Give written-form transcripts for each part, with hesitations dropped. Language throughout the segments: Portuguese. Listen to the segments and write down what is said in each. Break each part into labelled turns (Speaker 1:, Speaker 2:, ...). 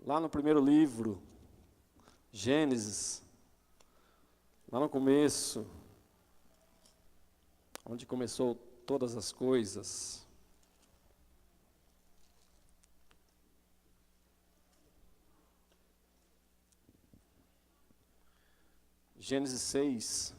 Speaker 1: lá no primeiro livro, Gênesis, lá no começo, onde começou todas as coisas. Gênesis 6.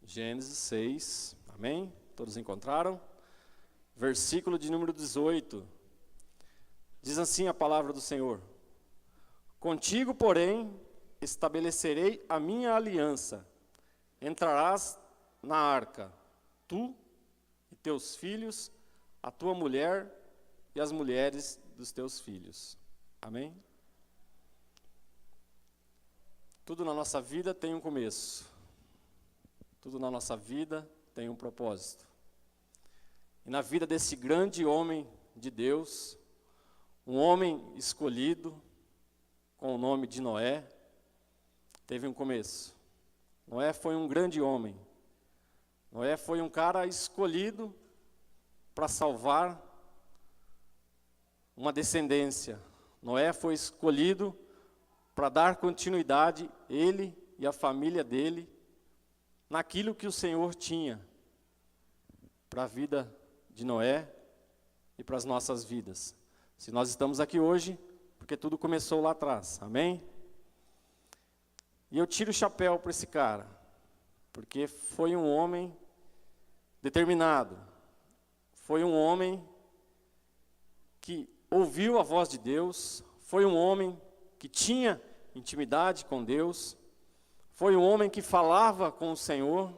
Speaker 1: Gênesis 6, amém? Todos encontraram? Versículo de número 18. Diz assim a palavra do Senhor: Contigo, porém, estabelecerei a minha aliança. Entrarás na arca, tu e teus filhos, a tua mulher e as mulheres dos teus filhos. Amém? Tudo na nossa vida tem um começo. Tudo na nossa vida tem um propósito. E na vida desse grande homem de Deus, um homem escolhido, com o nome de Noé, teve um começo. Noé foi um grande homem. Noé foi um cara escolhido para salvar uma descendência. Noé foi escolhido para dar continuidade, ele e a família dele, naquilo que o Senhor tinha para a vida de Noé e para as nossas vidas. Se nós estamos aqui hoje, porque tudo começou lá atrás, amém? E eu tiro o chapéu para esse cara, porque foi um homem determinado, foi um homem que ouviu a voz de Deus, foi um homem que tinha intimidade com Deus, foi um homem que falava com o Senhor,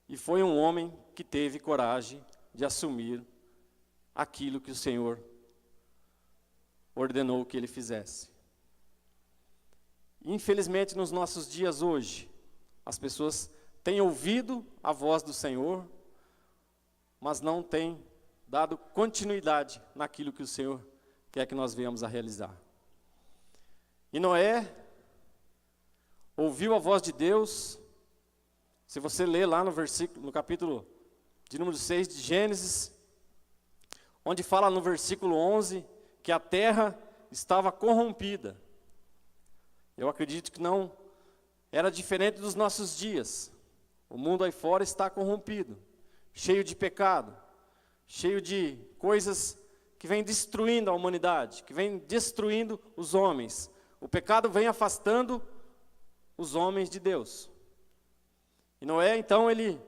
Speaker 1: e foi um homem que teve coragem de assumir aquilo que o Senhor ordenou que ele fizesse. Infelizmente, nos nossos dias hoje, as pessoas têm ouvido a voz do Senhor, mas não têm dado continuidade naquilo que o Senhor quer que nós venhamos a realizar. E Noé ouviu a voz de Deus. Se você ler lá no capítulo de número 6 de Gênesis, onde fala no versículo 11 que a terra estava corrompida. Eu acredito que não era diferente dos nossos dias. O mundo aí fora está corrompido, cheio de pecado, cheio de coisas que vêm destruindo a humanidade, que vêm destruindo os homens. O pecado vem afastando os homens de Deus. E Noé, então, ele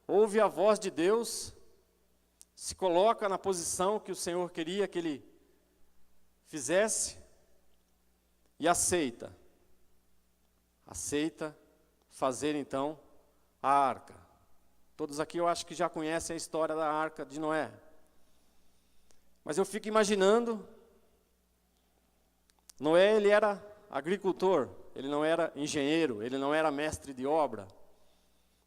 Speaker 1: ouve a voz de Deus, se coloca na posição que o Senhor queria que ele fizesse e aceita fazer, então, a arca. Todos aqui eu acho que já conhecem a história da arca de Noé. Mas eu fico imaginando, Noé, ele era agricultor, ele não era engenheiro, ele não era mestre de obra.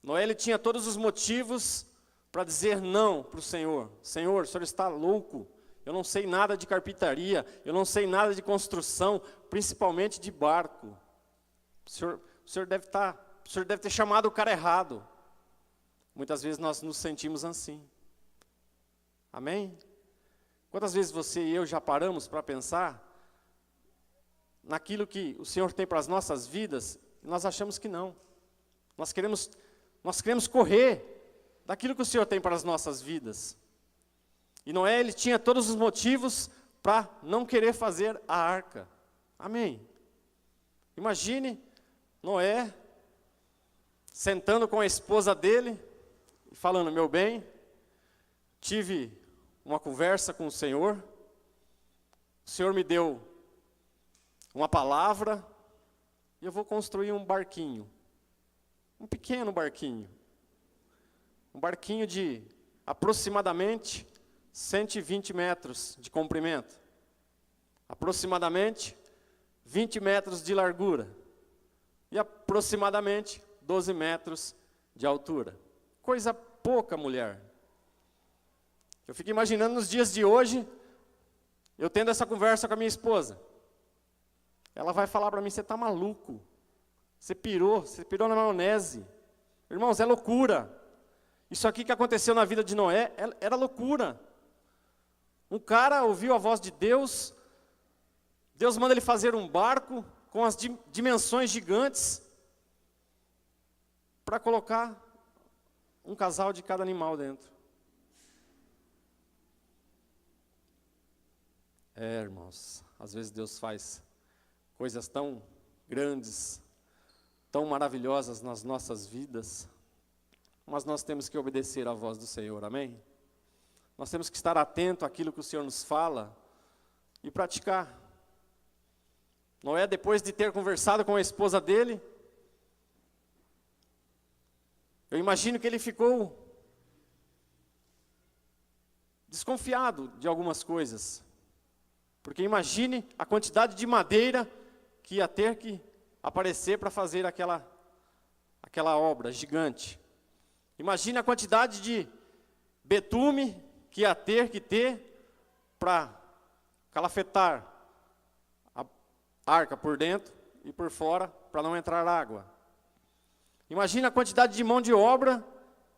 Speaker 1: Noé, ele tinha todos os motivos para dizer não para o Senhor. Senhor, o Senhor está louco, eu não sei nada de carpintaria, eu não sei nada de construção, principalmente de barco. O senhor deve ter chamado o cara errado. Muitas vezes nós nos sentimos assim. Amém? Quantas vezes você e eu já paramos para pensar naquilo que o Senhor tem para as nossas vidas, e nós achamos que não. Nós queremos correr daquilo que o Senhor tem para as nossas vidas. E Noé, ele tinha todos os motivos para não querer fazer a arca. Amém? Imagine Noé sentando com a esposa dele e falando: meu bem, tive uma conversa com o Senhor me deu uma palavra, e eu vou construir um barquinho, um pequeno barquinho, um barquinho de aproximadamente 120 metros de comprimento, aproximadamente 20 metros de largura e aproximadamente 12 metros de altura. Coisa pouca, mulher. Eu fico imaginando nos dias de hoje, eu tendo essa conversa com a minha esposa. Ela vai falar para mim: você está maluco? Você pirou na maionese. Irmãos, é loucura. Isso aqui que aconteceu na vida de Noé era loucura. Um cara ouviu a voz de Deus, Deus manda ele fazer um barco com as dimensões gigantes para colocar um casal de cada animal dentro. Irmãos, às vezes Deus faz coisas tão grandes, tão maravilhosas nas nossas vidas, mas nós temos que obedecer à voz do Senhor, amém? Nós temos que estar atento àquilo que o Senhor nos fala e praticar. Noé, depois de ter conversado com a esposa dele, eu imagino que ele ficou desconfiado de algumas coisas. Porque imagine a quantidade de madeira que ia ter que aparecer para fazer aquela obra gigante. Imagine a quantidade de betume que ia ter que ter para calafetar a arca por dentro e por fora para não entrar água. Imagine a quantidade de mão de obra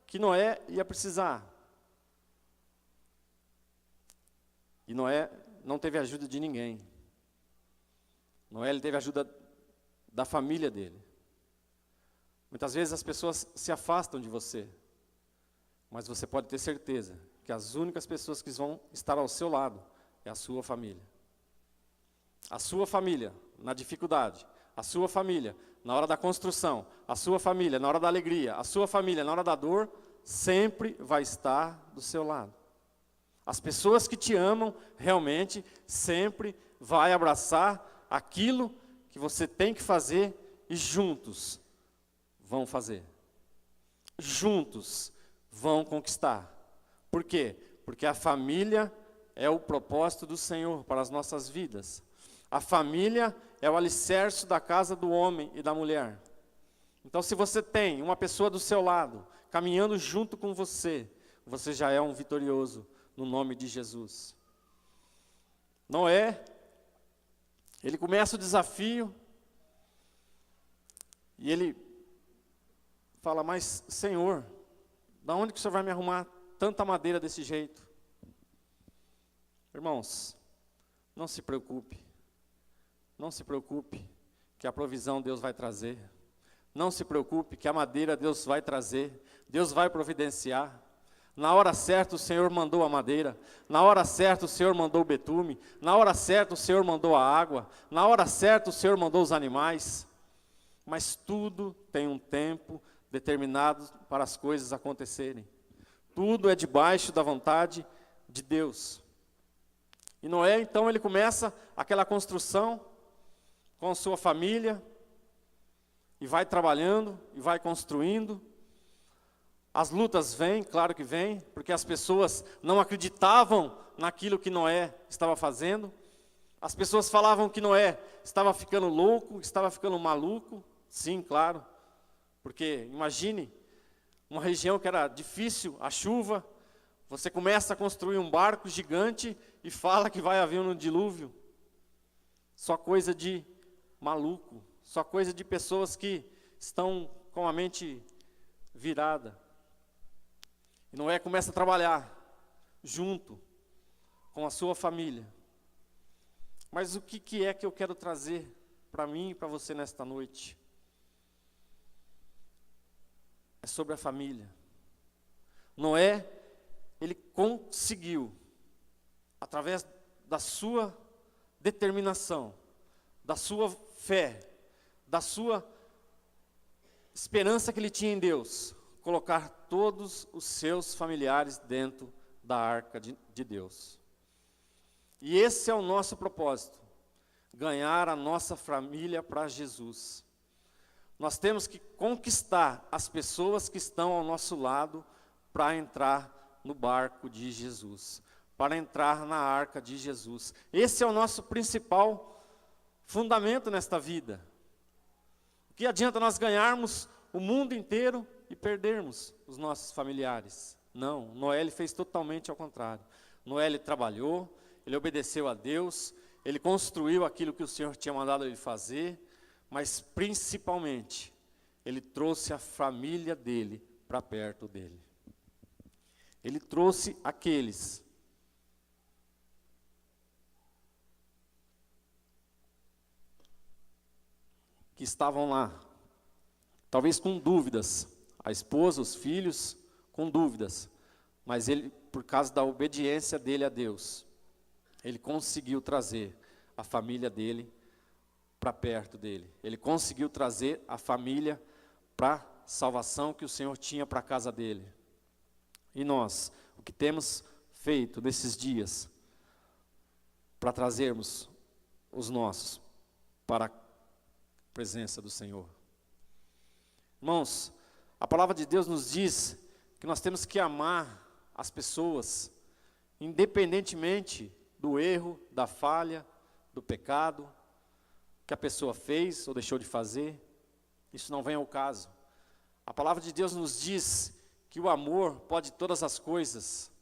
Speaker 1: que Noé ia precisar. E Noé não teve ajuda de ninguém. Noé ele teve ajuda da família dele. Muitas vezes as pessoas se afastam de você, mas você pode ter certeza que as únicas pessoas que vão estar ao seu lado é a sua família. A sua família na dificuldade, a sua família na hora da construção, a sua família na hora da alegria, a sua família na hora da dor, sempre vai estar do seu lado. As pessoas que te amam, realmente, sempre vai abraçar aquilo que você tem que fazer e juntos vão fazer. Juntos vão conquistar. Por quê? Porque a família é o propósito do Senhor para as nossas vidas. A família é o alicerce da casa do homem e da mulher. Então, se você tem uma pessoa do seu lado, caminhando junto com você, você já é um vitorioso. No nome de Jesus. Noé, ele começa o desafio e ele fala, mas Senhor, da onde que o Senhor vai me arrumar tanta madeira desse jeito? Irmãos, não se preocupe que a provisão Deus vai trazer. Não se preocupe que a madeira Deus vai trazer, Deus vai providenciar. Na hora certa o Senhor mandou a madeira, na hora certa o Senhor mandou o betume, na hora certa o Senhor mandou a água, na hora certa o Senhor mandou os animais. Mas tudo tem um tempo determinado para as coisas acontecerem. Tudo é debaixo da vontade de Deus. E Noé, então, ele começa aquela construção com a sua família, e vai trabalhando, e vai construindo. As lutas vêm, claro que vêm, porque as pessoas não acreditavam naquilo que Noé estava fazendo. As pessoas falavam que Noé estava ficando louco, estava ficando maluco. Sim, claro, porque imagine uma região que era difícil, a chuva, você começa a construir um barco gigante e fala que vai haver um dilúvio. Só coisa de maluco, só coisa de pessoas que estão com a mente virada. E Noé começa a trabalhar junto com a sua família. Mas o que é que eu quero trazer para mim e para você nesta noite? É sobre a família. Noé, ele conseguiu, através da sua determinação, da sua fé, da sua esperança que ele tinha em Deus, colocar todos os seus familiares dentro da arca de Deus. E esse é o nosso propósito, ganhar a nossa família para Jesus. Nós temos que conquistar as pessoas que estão ao nosso lado para entrar no barco de Jesus, para entrar na arca de Jesus. Esse é o nosso principal fundamento nesta vida. O que adianta nós ganharmos o mundo inteiro e perdermos os nossos familiares? Não, Noé ele fez totalmente ao contrário. Noé ele trabalhou, ele obedeceu a Deus, ele construiu aquilo que o Senhor tinha mandado ele fazer, mas principalmente, ele trouxe a família dele para perto dele. Ele trouxe aqueles que estavam lá, talvez com dúvidas, a esposa, os filhos, com dúvidas, mas ele, por causa da obediência dele a Deus, ele conseguiu trazer a família dele para perto dele. Ele conseguiu trazer a família para a salvação que o Senhor tinha para a casa dele. E nós, o que temos feito nesses dias para trazermos os nossos para a presença do Senhor? Irmãos, a palavra de Deus nos diz que nós temos que amar as pessoas, independentemente do erro, da falha, do pecado que a pessoa fez ou deixou de fazer. Isso não vem ao caso. A palavra de Deus nos diz que o amor pode todas as coisas.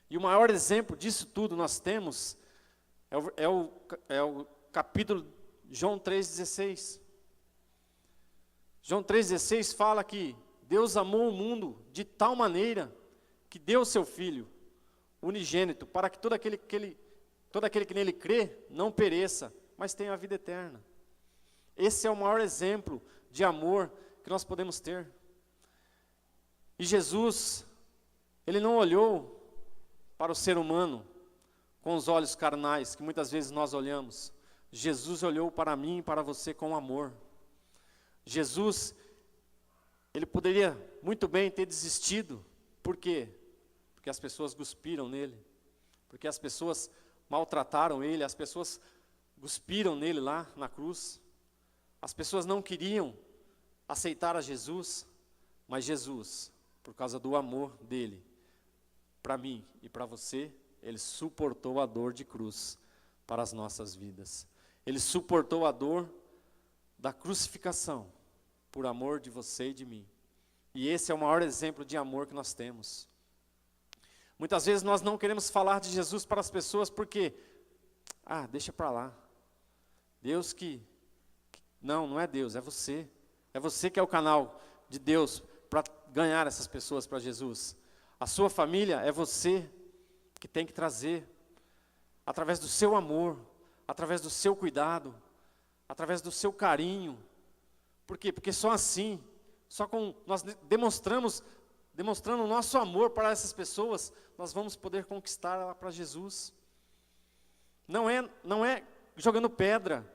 Speaker 1: E o maior exemplo disso tudo nós temos é o capítulo João 3,16. João 3,16 fala que Deus amou o mundo de tal maneira que deu o seu Filho unigênito, para que todo aquele que nele crê não pereça, mas tenha a vida eterna. Esse é o maior exemplo de amor que nós podemos ter. E Jesus, ele não olhou para o ser humano com os olhos carnais, que muitas vezes nós olhamos. Jesus olhou para mim e para você com amor. Jesus, ele poderia muito bem ter desistido. Por quê? Porque as pessoas cuspiram nele. Porque as pessoas maltrataram ele, as pessoas cuspiram nele lá na cruz. As pessoas não queriam aceitar a Jesus, mas Jesus, por causa do amor dele, para mim e para você, ele suportou a dor de cruz para as nossas vidas. Ele suportou a dor da crucificação, por amor de você e de mim. E esse é o maior exemplo de amor que nós temos. Muitas vezes nós não queremos falar de Jesus para as pessoas porque, deixa para lá. Deus não é Deus, é você. É você que é o canal de Deus para ganhar essas pessoas para Jesus. A sua família é você que tem que trazer, através do seu amor, através do seu cuidado, através do seu carinho. Por quê? Porque só assim, só com nós demonstrando o nosso amor para essas pessoas, nós vamos poder conquistar ela para Jesus. Não é jogando pedra.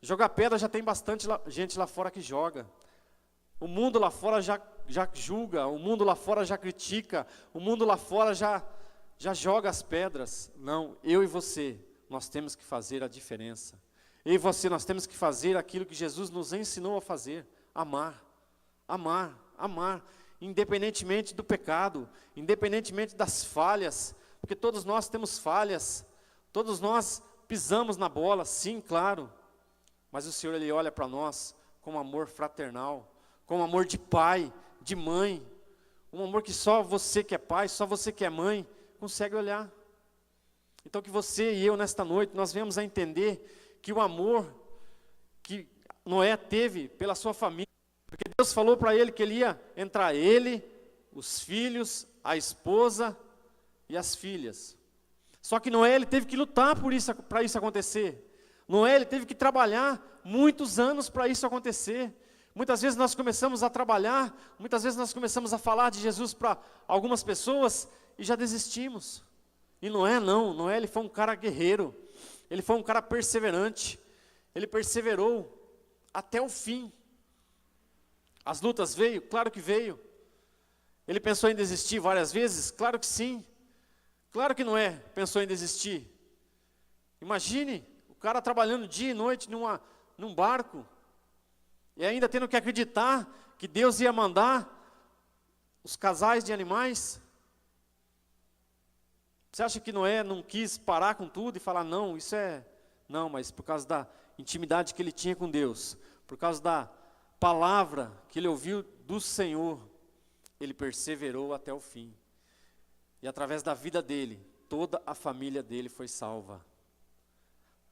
Speaker 1: Jogar pedra já tem bastante gente lá fora que joga. O mundo lá fora já julga, o mundo lá fora já critica, o mundo lá fora já joga as pedras. Não, eu e você, nós temos que fazer a diferença. Eu e você, nós temos que fazer aquilo que Jesus nos ensinou a fazer. Amar, amar, amar. Independentemente do pecado, independentemente das falhas. Porque todos nós temos falhas. Todos nós pisamos na bola, sim, claro. Mas o Senhor, Ele olha para nós com amor fraternal, com amor de pai, de mãe. Um amor que só você que é pai, só você que é mãe, consegue olhar. Então que você e eu nesta noite, nós venhamos a entender que o amor que Noé teve pela sua família, porque Deus falou para ele que ele ia entrar ele, os filhos, a esposa e as filhas. Só que Noé, ele teve que lutar para isso acontecer. Noé, ele teve que trabalhar muitos anos para isso acontecer. Muitas vezes nós começamos a trabalhar, muitas vezes nós começamos a falar de Jesus para algumas pessoas e já desistimos. E Noé não, Noé ele foi um cara guerreiro, ele foi um cara perseverante, ele perseverou até o fim. As lutas veio? Claro que veio. Ele pensou em desistir várias vezes? Claro que sim. Claro que Noé pensou em desistir. Imagine o cara trabalhando dia e noite num barco, e ainda tendo que acreditar que Deus ia mandar os casais de animais. Você acha que Noé não quis parar com tudo e falar, não, isso é... Não, mas por causa da intimidade que ele tinha com Deus, por causa da palavra que ele ouviu do Senhor, ele perseverou até o fim. E através da vida dele, toda a família dele foi salva.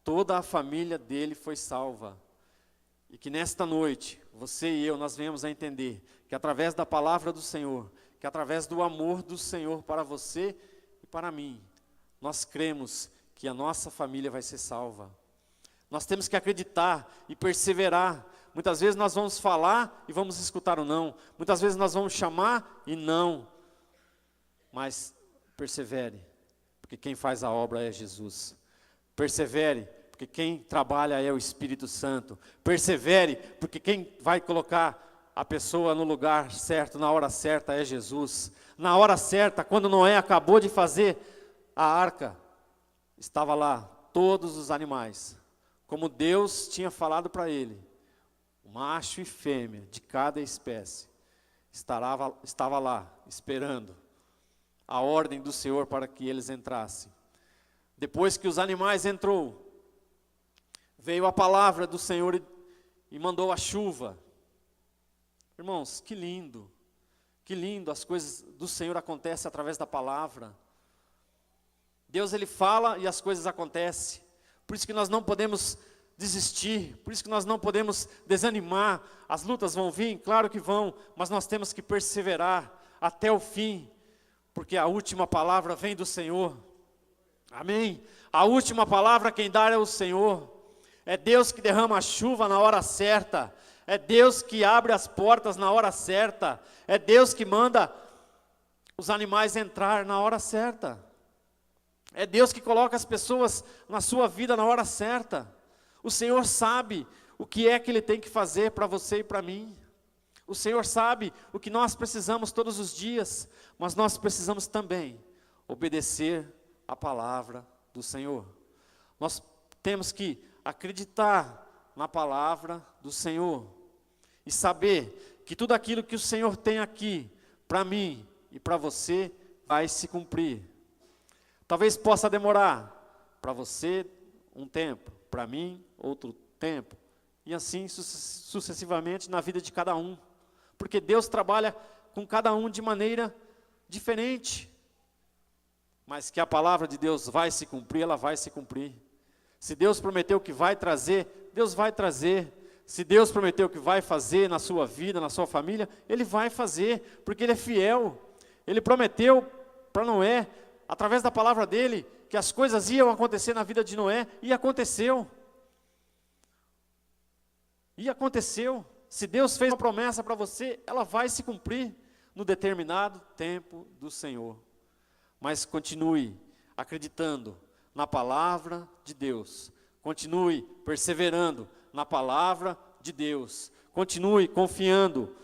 Speaker 1: Toda a família dele foi salva. E que nesta noite, você e eu, nós venhamos a entender que através da palavra do Senhor, que através do amor do Senhor para você e para mim, nós cremos que a nossa família vai ser salva. Nós temos que acreditar e perseverar. Muitas vezes nós vamos falar e vamos escutar o não. Muitas vezes nós vamos chamar e não. Mas persevere, porque quem faz a obra é Jesus. Persevere, porque quem trabalha é o Espírito Santo. Persevere, porque quem vai colocar a pessoa no lugar certo, na hora certa, é Jesus. Na hora certa, quando Noé acabou de fazer a arca, estava lá todos os animais, como Deus tinha falado para ele, macho e fêmea de cada espécie, estava lá, esperando a ordem do Senhor para que eles entrassem. Depois que os animais entrou, veio a palavra do Senhor e mandou a chuva. Irmãos, que lindo as coisas do Senhor acontecem através da palavra. Deus, Ele fala e as coisas acontecem. Por isso que nós não podemos desistir, por isso que nós não podemos desanimar. As lutas vão vir, claro que vão, mas nós temos que perseverar até o fim, porque a última palavra vem do Senhor. Amém? A última palavra quem dá é o Senhor. É Deus que derrama a chuva na hora certa. É Deus que abre as portas na hora certa. É Deus que manda os animais entrar na hora certa. É Deus que coloca as pessoas na sua vida na hora certa. O Senhor sabe o que é que Ele tem que fazer para você e para mim. O Senhor sabe o que nós precisamos todos os dias, mas nós precisamos também obedecer a palavra do Senhor. Nós temos que acreditar na palavra do Senhor e saber que tudo aquilo que o Senhor tem aqui para mim e para você vai se cumprir. Talvez possa demorar para você um tempo, para mim outro tempo, e assim sucessivamente na vida de cada um, porque Deus trabalha com cada um de maneira diferente, mas que a palavra de Deus vai se cumprir, ela vai se cumprir. Se Deus prometeu que vai trazer, Deus vai trazer. Se Deus prometeu que vai fazer na sua vida, na sua família, Ele vai fazer, porque Ele é fiel. Ele prometeu para Noé, através da palavra dele, que as coisas iam acontecer na vida de Noé, e aconteceu. E aconteceu. Se Deus fez uma promessa para você, ela vai se cumprir no determinado tempo do Senhor. Mas continue acreditando na palavra de Deus. Continue perseverando na palavra de Deus. Continue confiando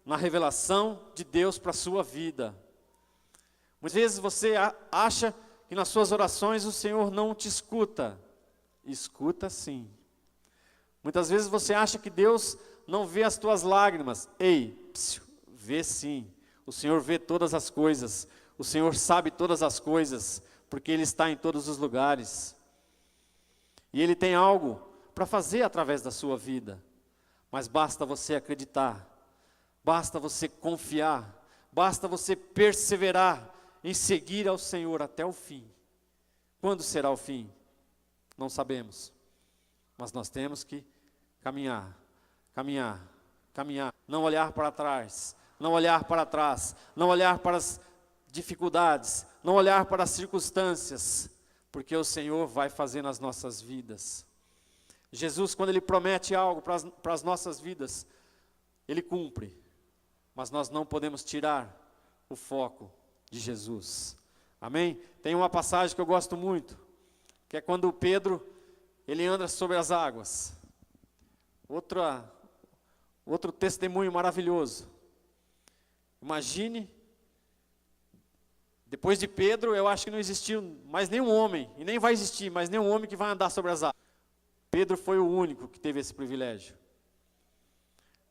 Speaker 1: na revelação de Deus para a sua vida. Muitas vezes você acha que nas suas orações o Senhor não te escuta. Escuta sim. Muitas vezes você acha que Deus não vê as tuas lágrimas. Ei, vê sim. O Senhor vê todas as coisas. O Senhor sabe todas as coisas, porque Ele está em todos os lugares. E Ele tem algo para fazer através da sua vida. Mas basta você acreditar, basta você confiar, basta você perseverar em seguir ao Senhor até o fim. Quando será o fim? Não sabemos. Mas nós temos que caminhar, caminhar, caminhar. Não olhar para trás, não olhar para trás, não olhar para as dificuldades, não olhar para as circunstâncias, porque o Senhor vai fazer nas nossas vidas. Jesus, quando Ele promete algo para as nossas vidas, Ele cumpre, mas nós não podemos tirar o foco de Jesus. Amém? Tem uma passagem que eu gosto muito, que é quando Pedro, ele anda sobre as águas. Outro testemunho maravilhoso. Imagine, depois de Pedro, eu acho que não existiu mais nenhum homem, e nem vai existir mais nenhum homem que vai andar sobre as águas. Pedro foi o único que teve esse privilégio.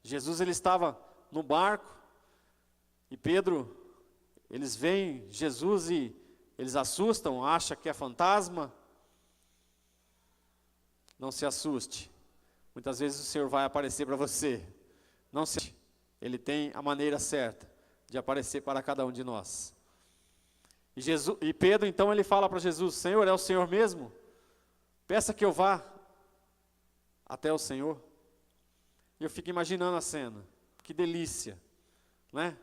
Speaker 1: Jesus, ele estava no barco, e Pedro, eles veem Jesus e eles assustam, acham que é fantasma. Não se assuste. Muitas vezes o Senhor vai aparecer para você. Não se assuste. Ele tem a maneira certa de aparecer para cada um de nós. E Pedro, então, ele fala para Jesus: Senhor, é o Senhor mesmo? Peça que eu vá até o Senhor. E eu fico imaginando a cena. Que delícia, né?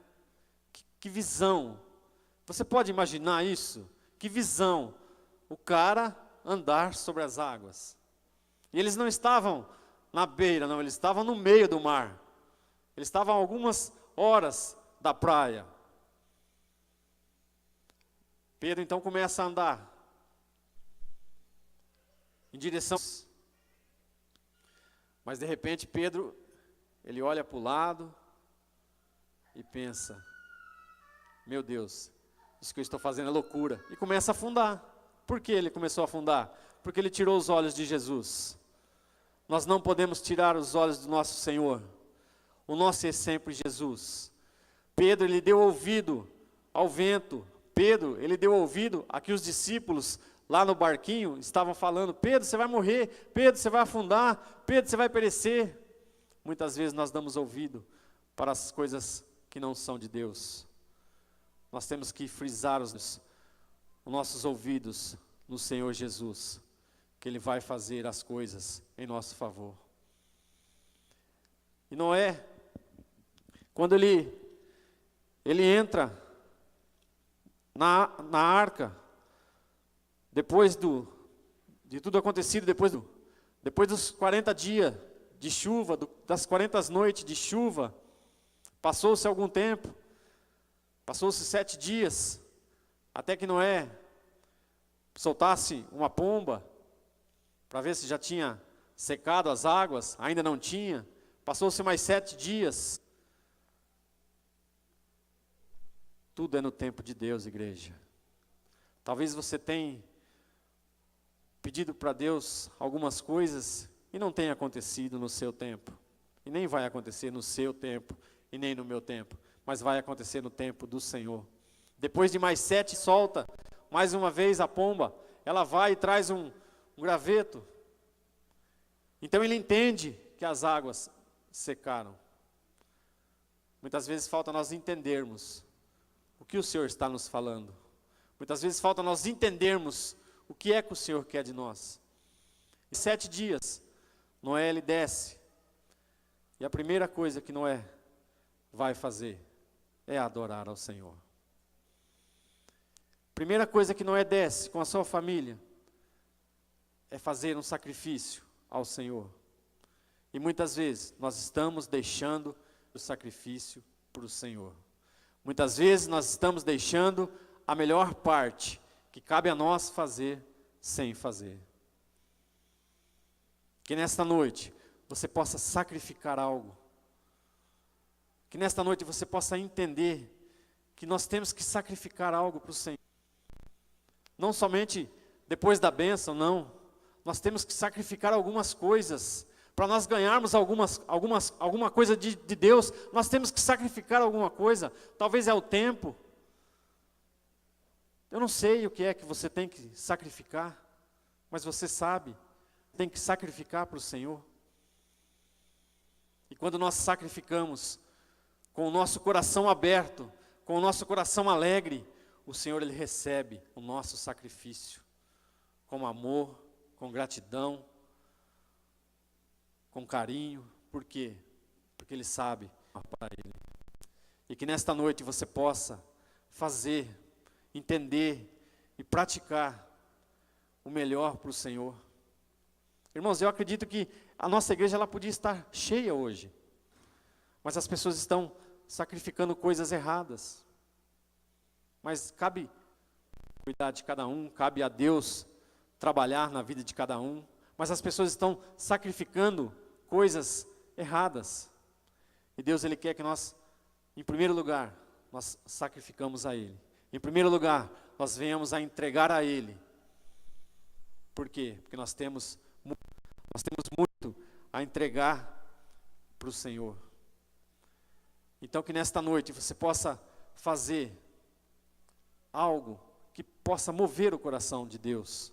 Speaker 1: Que visão. Você pode imaginar isso? Que visão. O cara andar sobre as águas. E eles não estavam na beira, não. Eles estavam no meio do mar. Eles estavam a algumas horas da praia. Pedro então começa a andar em direção. Mas de repente Pedro, ele olha para o lado e pensa: meu Deus, isso que eu estou fazendo é loucura. E começa a afundar. Por que ele começou a afundar? Porque ele tirou os olhos de Jesus. Nós não podemos tirar os olhos do nosso Senhor. O nosso é sempre Jesus. Pedro, ele deu ouvido ao vento. Pedro, ele deu ouvido a que os discípulos lá no barquinho estavam falando: Pedro, você vai morrer. Pedro, você vai afundar. Pedro, você vai perecer. Muitas vezes nós damos ouvido para as coisas que não são de Deus. Nós temos que frisar os nossos ouvidos no Senhor Jesus, que Ele vai fazer as coisas em nosso favor. E Noé, quando ele entra na arca, depois de tudo acontecido, depois dos 40 dias de chuva, das 40 noites de chuva, passou-se algum tempo, passou-se 7 dias, até que Noé soltasse uma pomba, para ver se já tinha secado as águas. Ainda não tinha. Passou-se mais 7 dias. Tudo é no tempo de Deus, igreja. Talvez você tenha pedido para Deus algumas coisas e não tenha acontecido no seu tempo. E nem vai acontecer no seu tempo e nem no meu tempo, mas vai acontecer no tempo do Senhor. Depois de mais 7, solta mais uma vez a pomba. Ela vai e traz um graveto. Então ele entende que as águas secaram. Muitas vezes falta nós entendermos o que o Senhor está nos falando. Muitas vezes falta nós entendermos o que é que o Senhor quer de nós. Em 7 dias, Noé ele desce. E a primeira coisa que Noé vai fazer é adorar ao Senhor. Primeira coisa que Noé desce com a sua família é fazer um sacrifício ao Senhor. E muitas vezes nós estamos deixando o sacrifício para o Senhor. Muitas vezes nós estamos deixando a melhor parte que cabe a nós fazer sem fazer. Que nesta noite você possa sacrificar algo. Que nesta noite você possa entender que nós temos que sacrificar algo para o Senhor. Não somente depois da bênção, não. Nós temos que sacrificar algumas coisas. Para nós ganharmos alguma coisa de Deus, nós temos que sacrificar alguma coisa. Talvez é o tempo. Eu não sei o que é que você tem que sacrificar, mas você sabe, tem que sacrificar para o Senhor. E quando nós sacrificamos com o nosso coração aberto, com o nosso coração alegre, o Senhor Ele recebe o nosso sacrifício com amor, com gratidão, com carinho. Por quê? Porque Ele sabe para Ele. E que nesta noite você possa fazer, entender e praticar o melhor para o Senhor. Irmãos, eu acredito que a nossa igreja ela podia estar cheia hoje, mas as pessoas estão sacrificando coisas erradas. Mas cabe cuidar de cada um, cabe a Deus trabalhar na vida de cada um, mas as pessoas estão sacrificando coisas erradas. E Deus Ele quer que nós, em primeiro lugar, nós sacrificamos a Ele. Em primeiro lugar, nós venhamos a entregar a Ele. Por quê? Porque nós temos muito a entregar para o Senhor. Então que nesta noite você possa fazer algo que possa mover o coração de Deus.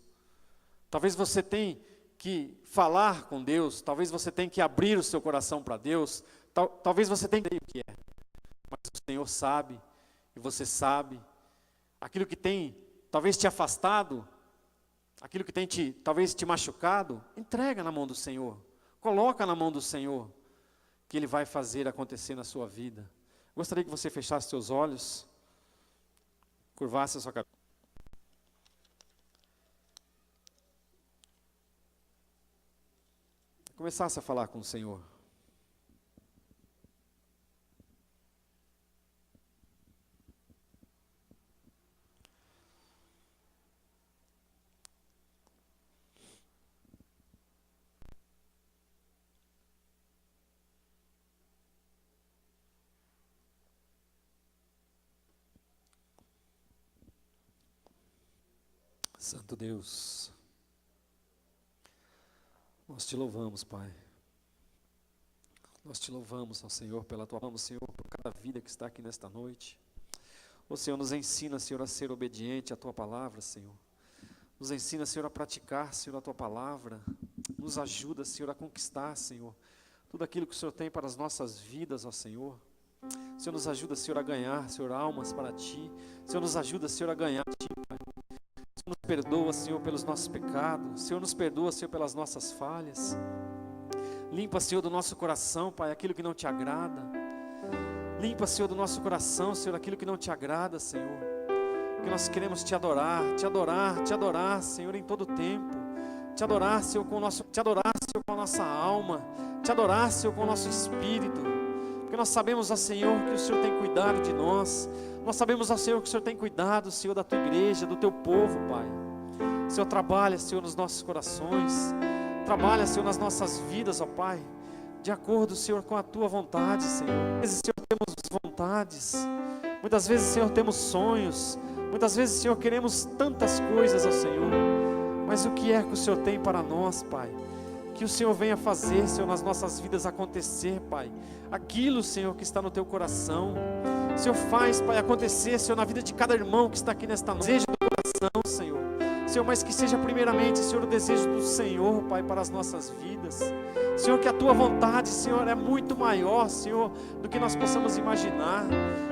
Speaker 1: Talvez você tenha que falar com Deus, talvez você tenha que abrir o seu coração para Deus, talvez você tenha que saber o que é, mas o Senhor sabe, e você sabe, aquilo que tem talvez te afastado, aquilo que tem talvez te machucado, entrega na mão do Senhor, coloca na mão do Senhor, que Ele vai fazer acontecer na sua vida. Gostaria que você fechasse seus olhos, curvasse a sua cabeça. Começasse a falar com o Senhor. Santo Deus, nós te louvamos, Pai. Nós te louvamos, ó Senhor, pela tua palavra, Senhor, por cada vida que está aqui nesta noite. Ó Senhor, nos ensina, Senhor, a ser obediente à tua palavra, Senhor. Nos ensina, Senhor, a praticar, Senhor, a tua palavra. Nos ajuda, Senhor, a conquistar, Senhor, tudo aquilo que o Senhor tem para as nossas vidas, ó Senhor. Senhor, nos ajuda, Senhor, a ganhar, Senhor, almas para ti. Senhor, nos ajuda, Senhor, a ganhar ti, Pai. Nos perdoa, Senhor, pelos nossos pecados. Senhor, nos perdoa, Senhor, pelas nossas falhas. Limpa, Senhor, do nosso coração, Pai, aquilo que não te agrada. Limpa, Senhor, do nosso coração, Senhor, aquilo que não te agrada, Senhor. Porque nós queremos te adorar, te adorar, te adorar, Senhor, em todo o tempo. Te adorar, Senhor, com a nossa alma. Te adorar, Senhor, com o nosso espírito. Porque nós sabemos, ó Senhor, que o Senhor tem cuidado de nós. Nós sabemos, ó Senhor, que o Senhor tem cuidado, Senhor, da tua igreja, do teu povo, Pai. O Senhor trabalha, Senhor, nos nossos corações. Trabalha, Senhor, nas nossas vidas, ó Pai. De acordo, Senhor, com a tua vontade, Senhor. Muitas vezes, Senhor, temos vontades. Muitas vezes, Senhor, temos sonhos. Muitas vezes, Senhor, queremos tantas coisas, ó Senhor. Mas o que é que o Senhor tem para nós, Pai? Que o Senhor venha fazer, Senhor, nas nossas vidas acontecer, Pai. Aquilo, Senhor, que está no teu coração. O Senhor faz, Pai, acontecer, Senhor, na vida de cada irmão que está aqui nesta noite. Desejo do coração, Senhor. Senhor, mas que seja primeiramente, Senhor, o desejo do Senhor, Pai, para as nossas vidas. Senhor, que a tua vontade, Senhor, é muito maior, Senhor, do que nós possamos imaginar.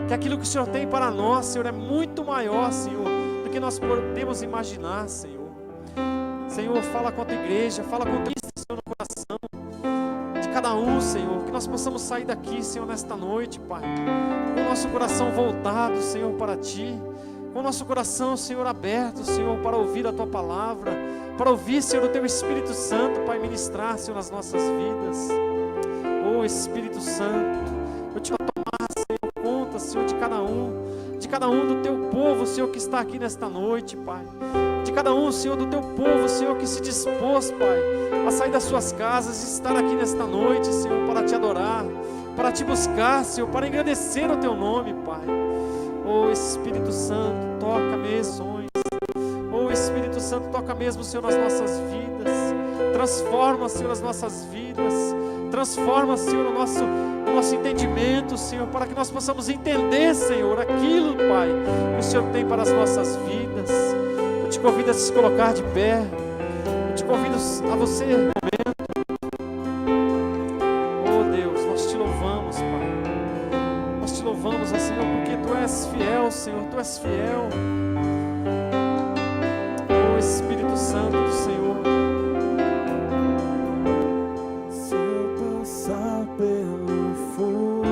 Speaker 1: Que aquilo que o Senhor tem para nós, Senhor, é muito maior, Senhor, do que nós podemos imaginar, Senhor. Senhor, fala com a tua igreja, fala com o teu Senhor, no coração de cada um, Senhor. Que nós possamos sair daqui, Senhor, nesta noite, Pai, com o nosso coração voltado, Senhor, para ti. Com o nosso coração, Senhor, aberto, Senhor, para ouvir a tua palavra, para ouvir, Senhor, o teu Espírito Santo, Pai, ministrar, Senhor, nas nossas vidas. Oh, Espírito Santo, eu te vou tomar, Senhor, conta, Senhor, de cada um do teu povo, Senhor, que está aqui nesta noite, Pai. De cada um, Senhor, do teu povo, Senhor, que se dispôs, Pai, a sair das suas casas e estar aqui nesta noite, Senhor, para te adorar, para te buscar, Senhor, para engrandecer o teu nome, Pai. Oh, Espírito Santo, toca mesmo. Oh, Espírito Santo, toca mesmo, Senhor, nas nossas vidas. Transforma, Senhor, as nossas vidas. Transforma, Senhor, o nosso entendimento, Senhor, para que nós possamos entender, Senhor, aquilo, Pai, que o Senhor tem para as nossas vidas. Eu te convido a se colocar de pé. Eu te convido a você, momento. Oh, Deus, nós te louvamos, Pai. Nós te louvamos, ó Senhor, porque Tu és fiel, Senhor, Tu és fiel. Oh, Espírito Santo do Senhor.
Speaker 2: Se eu passar pelo fogo,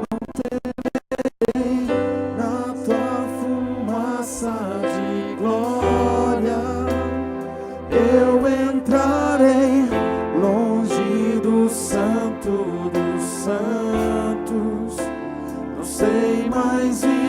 Speaker 2: não temerei, na Tua fumaça de glória eu entrarei longe do Santo dos Santos. Não sei mais viver.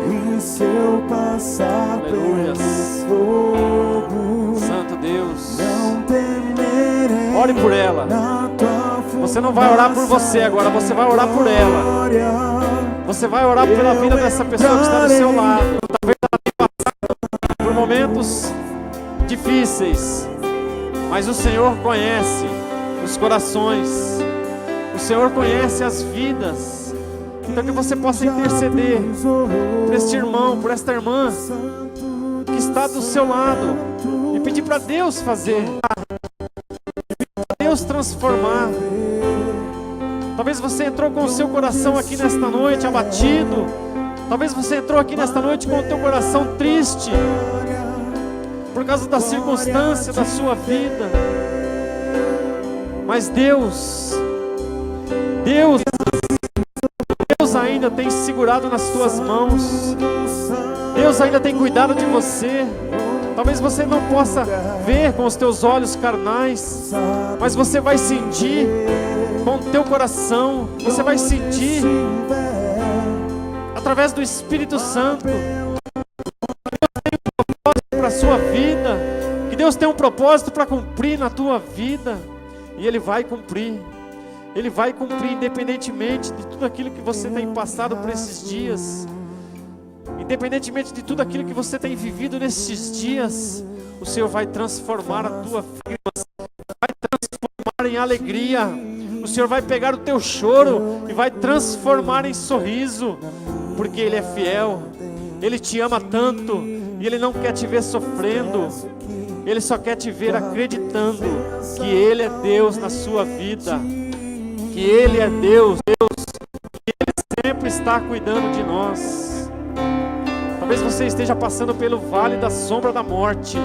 Speaker 2: E se eu passar
Speaker 1: Aleluias.
Speaker 2: pelo fogo,
Speaker 1: Santo Deus,
Speaker 2: não temerei.
Speaker 1: ore por ela.
Speaker 2: Na Tua
Speaker 1: Você não vai orar por você agora, você vai orar por ela.
Speaker 2: glória
Speaker 1: Você vai orar pela vida dessa pessoa que está do seu lado. Talvez ela tenha passado por momentos difíceis, mas o Senhor conhece os corações, o Senhor conhece as vidas. Então que você possa interceder por este irmão, por esta irmã que está do seu lado e pedir para Deus fazer, para Deus transformar. Talvez você entrou com o seu coração aqui nesta noite abatido. Talvez você entrou aqui nesta noite com o teu coração triste, por causa da circunstância da sua vida. Mas Deus ainda tem segurado nas tuas mãos. Deus ainda tem cuidado de você. Talvez você não possa ver com os teus olhos carnais, mas você vai sentir com o teu coração. Você vai sentir através do Espírito Santo para a sua vida, que Deus tem um propósito para cumprir na tua vida, e Ele vai cumprir. Ele vai cumprir independentemente de tudo aquilo que você tem passado por esses dias, independentemente de tudo aquilo que você tem vivido nesses dias. O Senhor vai transformar a tua vida, vai transformar em alegria. O Senhor vai pegar o teu choro e vai transformar em sorriso, porque Ele é fiel. Ele te ama tanto e Ele não quer te ver sofrendo. Ele só quer te ver acreditando que Ele é Deus na sua vida, que Ele é Deus, que Ele sempre está cuidando de nós. Talvez você esteja passando pelo vale da sombra da morte,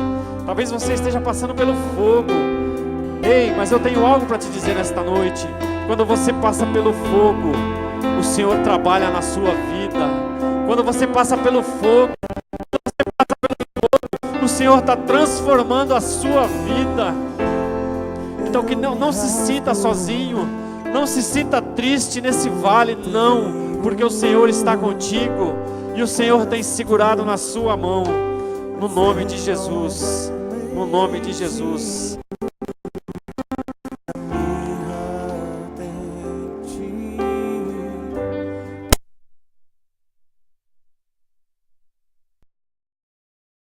Speaker 1: talvez você esteja passando pelo fogo. Ei, mas eu tenho algo para te dizer nesta noite. Quando você passa pelo fogo, o Senhor trabalha na sua vida. Quando você passa pelo fogo, o Senhor está transformando a sua vida. Então que não se sinta sozinho, não se sinta triste nesse vale, não, porque o Senhor está contigo e o Senhor tem segurado na sua mão, no nome de Jesus, no nome de Jesus.